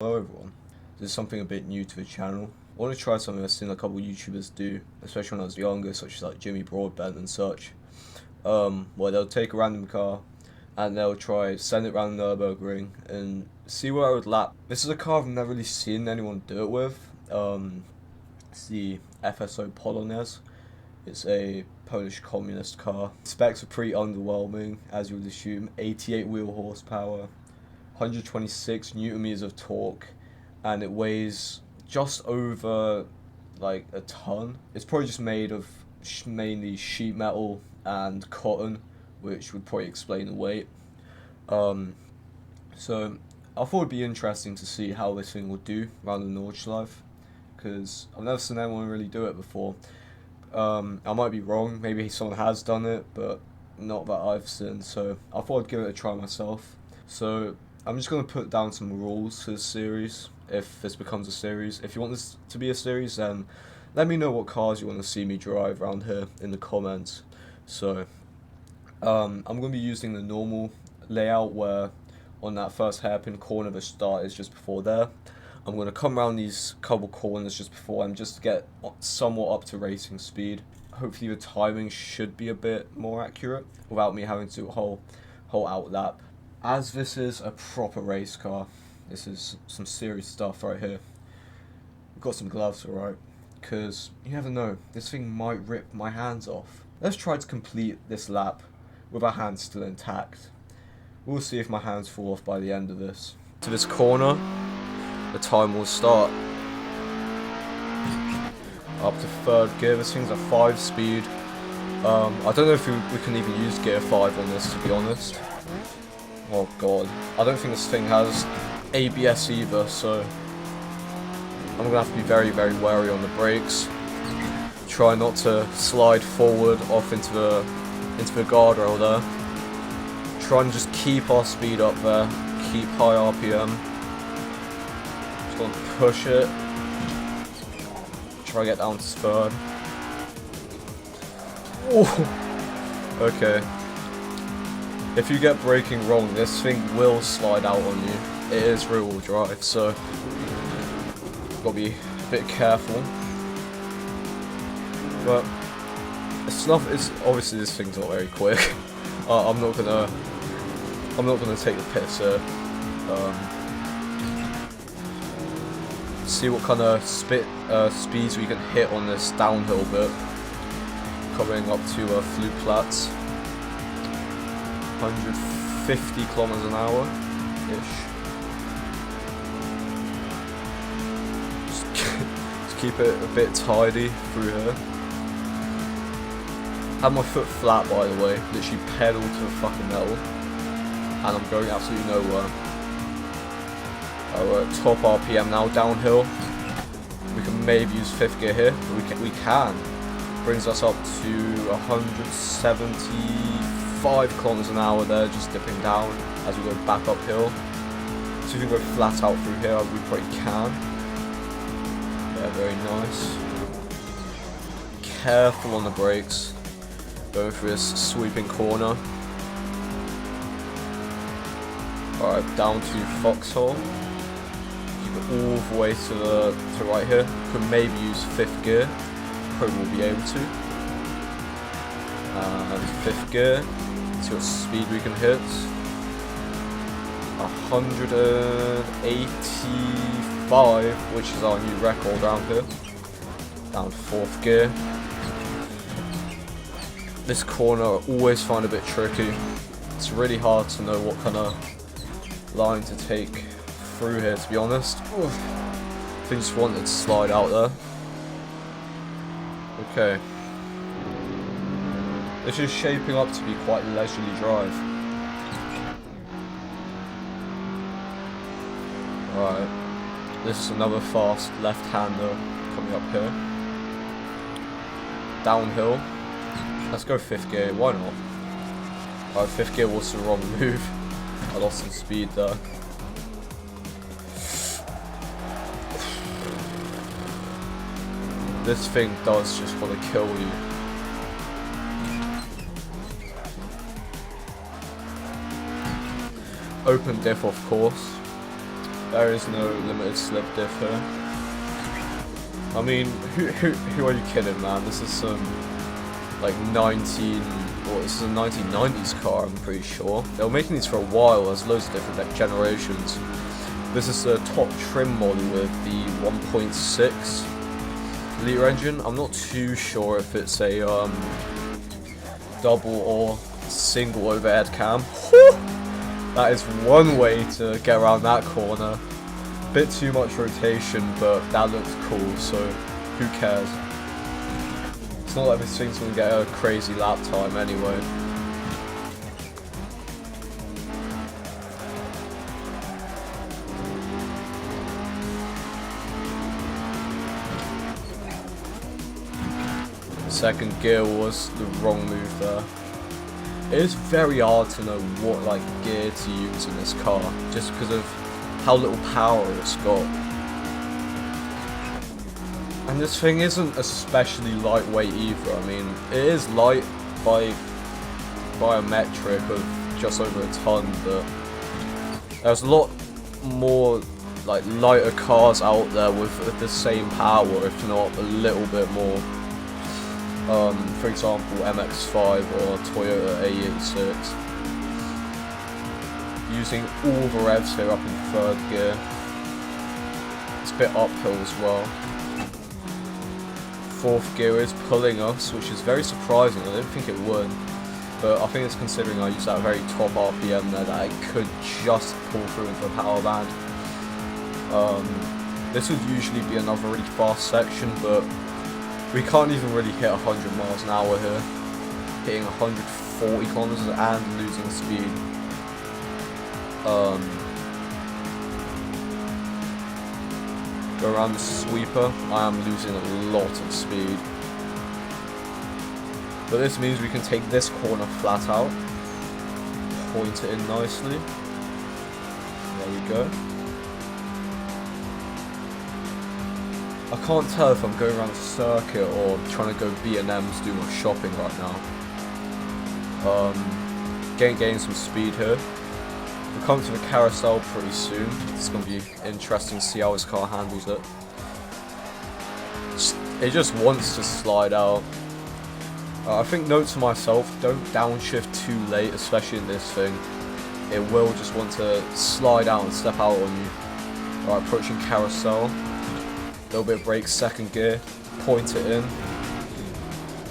Hello everyone, this is something a bit new to the channel. I want to try something I've seen a couple of YouTubers do, especially when I was younger, such as like Jimmy Broadbent and such. Where they'll take a random car and they'll try send it around the Nürburgring and see where it would lap. This is a car I've never really seen anyone do it with. It's the FSO Polonez. It's a Polish communist car. Specs are pretty underwhelming, as you would assume. 88 wheel horsepower. 126 newton meters of torque, and it weighs just over like a ton. It's probably just made of mainly sheet metal and cotton, which would probably explain the weight. So I thought it'd be interesting to see how this thing would do around the Nordschleife, because I've never seen anyone really do it before. I might be wrong, maybe someone has done it, but not that I've seen, so I thought I'd give it a try myself. So I'm just going to put down some rules for this series, if this becomes a series. If you want this to be a series, then let me know what cars you want to see me drive around here in the comments. So, I'm going to be using the normal layout where on that first hairpin corner the start is just before there. I'm going to come around these couple corners just before and just to get somewhat up to racing speed. Hopefully the timing should be a bit more accurate without me having to do a whole out lap. As this is a proper race car, this is some serious stuff right here. I've got some gloves, alright, because you never know, this thing might rip my hands off. Let's try to complete this lap with our hands still intact. We'll see if my hands fall off by the end of this. To this corner, the time will start. Up to third gear, this thing's a 5-speed. I don't know if we can even use gear 5 on this, to be honest. Oh god, I don't think this thing has ABS either, so I'm gonna have to be very wary on the brakes. Try not to slide forward off into the guardrail there. Try and just keep our speed up there, keep high RPM. Just gonna push it. Try to get down to third. Oh, okay. If you get braking wrong, this thing will slide out on you. It is rear-wheel drive, so gotta be a bit careful. But it's obviously this thing's not very quick. I'm not gonna take the piss here. See what kind of speeds we can hit on this downhill bit, coming up to Flugplatz. 150 kilometers an hour ish. Just keep it a bit tidy through here. Have my foot flat, by the way, literally pedal to the fucking metal, and I'm going absolutely nowhere. We're at top RPM now, downhill. We can maybe use 5th gear here, but we can. Brings us up to 175 kilometers an hour there, just dipping down as we go back uphill. So if we can go flat out through here, we probably can. Yeah, very nice. Careful on the brakes. Going through this sweeping corner. Alright, down to Foxhole. Keep it all the way to right here. Could maybe use 5th gear. Probably will be able to. And 5th gear. See what speed we can hit. 185, which is our new record around here. Down to 4th gear. This corner I always find a bit tricky. It's really hard to know what kind of line to take through here, to be honest. Oof. I think just wanted to slide out there. Okay. This is shaping up to be quite a leisurely drive. Alright. This is another fast left-hander coming up here. Downhill. Let's go 5th gear, why not? Alright, 5th gear was the wrong move. I lost some speed there. This thing does just want to kill you. Open diff, of course. There is no limited slip diff here. I mean, who are you kidding, man? This is some like this is a 1990s car, I'm pretty sure. They were making these for a while. There's loads of different generations. This is the top trim model with the 1.6 liter engine. I'm not too sure if it's a double or single overhead cam. That is one way to get around that corner. Bit too much rotation, but that looks cool, so who cares? It's not like this thing's gonna get a crazy lap time anyway. Second gear was the wrong move there. It is very hard to know what like gear to use in this car, just because of how little power it's got. And this thing isn't especially lightweight either. I mean, it is light by a metric of just over a ton, but there's a lot more like lighter cars out there with the same power, if not a little bit more. For example, MX-5 or Toyota A86. Using all the revs here up in third gear. It's a bit uphill as well. Fourth gear is pulling us, which is very surprising. I didn't think it would, but I think it's considering I use that very top RPM there that it could just pull through into the power band. This would usually be another really fast section, but we can't even really hit 100 miles an hour here. Hitting 140 kilometers and losing speed. Go around the sweeper. I am losing a lot of speed. But this means we can take this corner flat out. Point it in nicely. There we go. I can't tell if I'm going around the circuit or trying to go B&M's do my shopping right now. Getting some speed here. We'll come to the carousel pretty soon. It's going to be interesting to see how this car handles it. It just wants to slide out. I think, note to myself, don't downshift too late, especially in this thing. It will just want to slide out and step out on you. Alright, approaching carousel. Little bit of brake, second gear, point it in,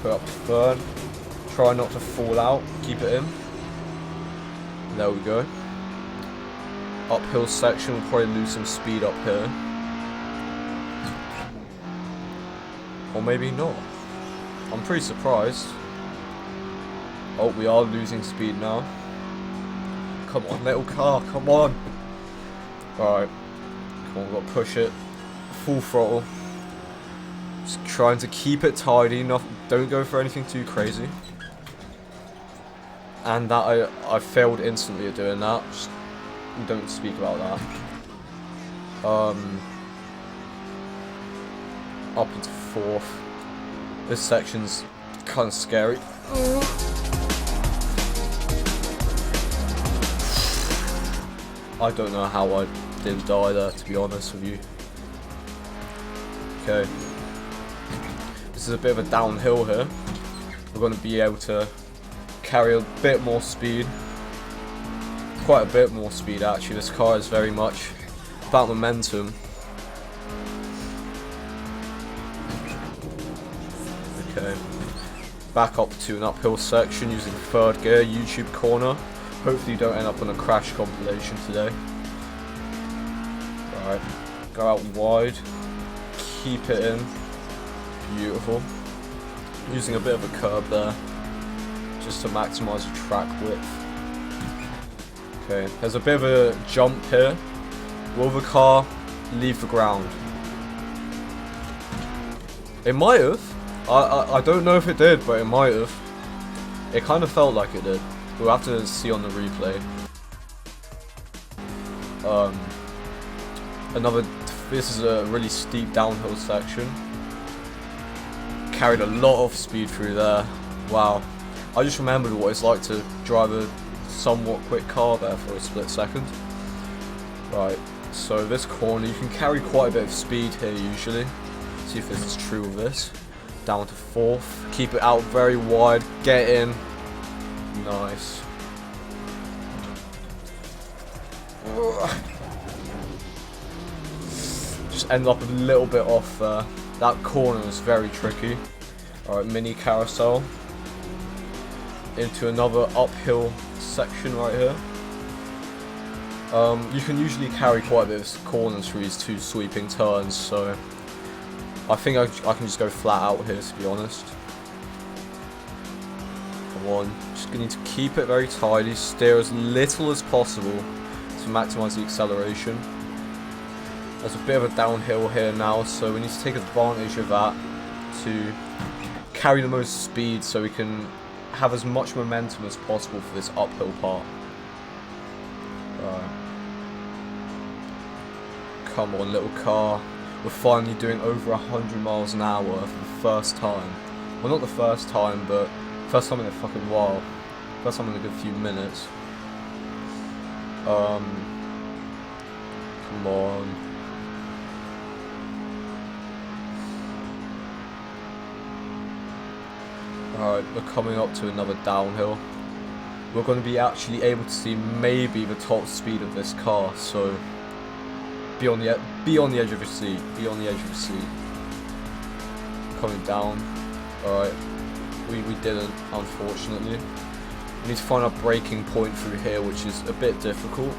put up to third, try not to fall out, keep it in. There we go. Uphill section, we'll probably lose some speed up here. Or maybe not. I'm pretty surprised. Oh, we are losing speed now. Come on, little car, come on. Alright, come on, we've got to push it. Full throttle. Just trying to keep it tidy, don't go for anything too crazy. And that I failed instantly at doing that. Just don't speak about that. Up into fourth. This section's kind of scary. I don't know how I didn't die there, to be honest with you. Okay, this is a bit of a downhill here. We're going to be able to carry a bit more speed. Quite a bit more speed actually. This car is very much about momentum. Okay, back up to an uphill section using third gear, YouTube corner. Hopefully you don't end up on a crash compilation today. Alright, go out wide. Keep it in. Beautiful. Using a bit of a curb there, just to maximise the track width. Okay, there's a bit of a jump here. Will the car leave the ground? It might have. I don't know if it did, but it might have. It kind of felt like it did. We'll have to see on the replay. This is a really steep downhill section. Carried a lot of speed through there. Wow. I just remembered what it's like to drive a somewhat quick car there for a split second. Right, So this corner, you can carry quite a bit of speed here usually. See if this is true of this. Down to 4th. Keep it out very wide. Get in. Nice. Just end up a little bit off there. That corner was very tricky. Alright, mini carousel. Into another uphill section right here. You can usually carry quite a bit of corners through these 2 sweeping turns, so I think I can just go flat out here, to be honest. Come on, just need to keep it very tidy, steer as little as possible to maximise the acceleration. There's a bit of a downhill here now, so we need to take advantage of that to carry the most speed so we can have as much momentum as possible for this uphill part. Come on, little car. We're finally doing over 100 miles an hour for the first time. Well, not the first time, but first time in a fucking while. First time in a good few minutes. Come on. Alright, we're coming up to another downhill. We're going to be actually able to see maybe the top speed of this car, so be on the edge of your seat. Be on the edge of your seat. Coming down. Alright. We didn't, unfortunately. We need to find our braking point through here, which is a bit difficult.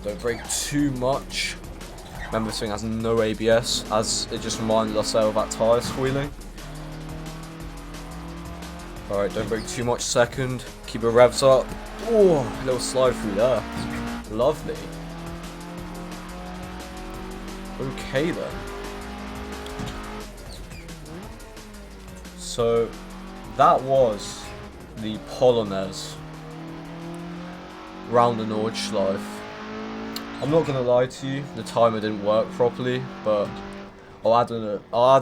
Don't brake too much. Remember, this thing has no ABS, as it just reminded us there of that tyre squealing. Alright, don't brake too much second. Keep your revs up. Oh, a little slide through there. Lovely. Okay then. So, that was the Polonez round the Nordschleife. I'm not gonna lie to you, the timer didn't work properly, but I'll add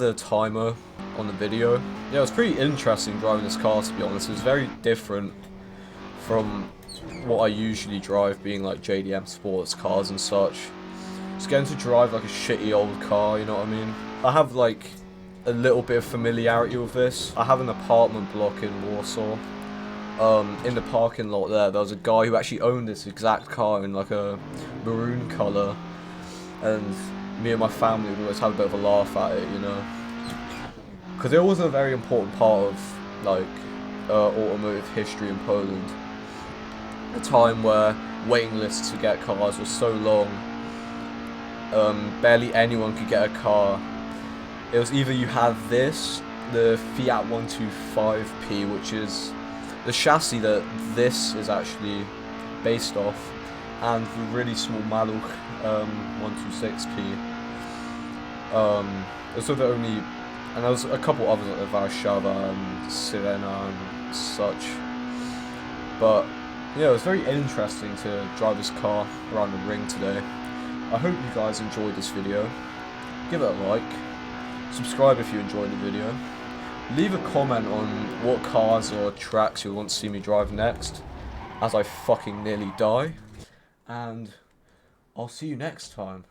a timer on the video. Yeah, it was pretty interesting driving this car, to be honest. It was very different from what I usually drive, being like JDM sports cars and such. Just getting to drive like a shitty old car, you know what I mean? I have like a little bit of familiarity with this. I have an apartment block in Warsaw. In the parking lot there was a guy who actually owned this exact car in like a maroon colour, and me and my family would always have a bit of a laugh at it, you know, because it was a very important part of like automotive history in Poland. A time where waiting lists to get cars were so long, barely anyone could get a car. It was either you had this, the Fiat 125P, which is the chassis that this is actually based off, and the really small Maluch 126P. Those were the only, and there was a couple others like Warszawa and Sirena and such. But yeah, it was very interesting to drive this car around the ring today. I hope you guys enjoyed this video. Give it a like. Subscribe if you enjoyed the video. Leave a comment on what cars or tracks you want to see me drive next, as I fucking nearly die. And I'll see you next time.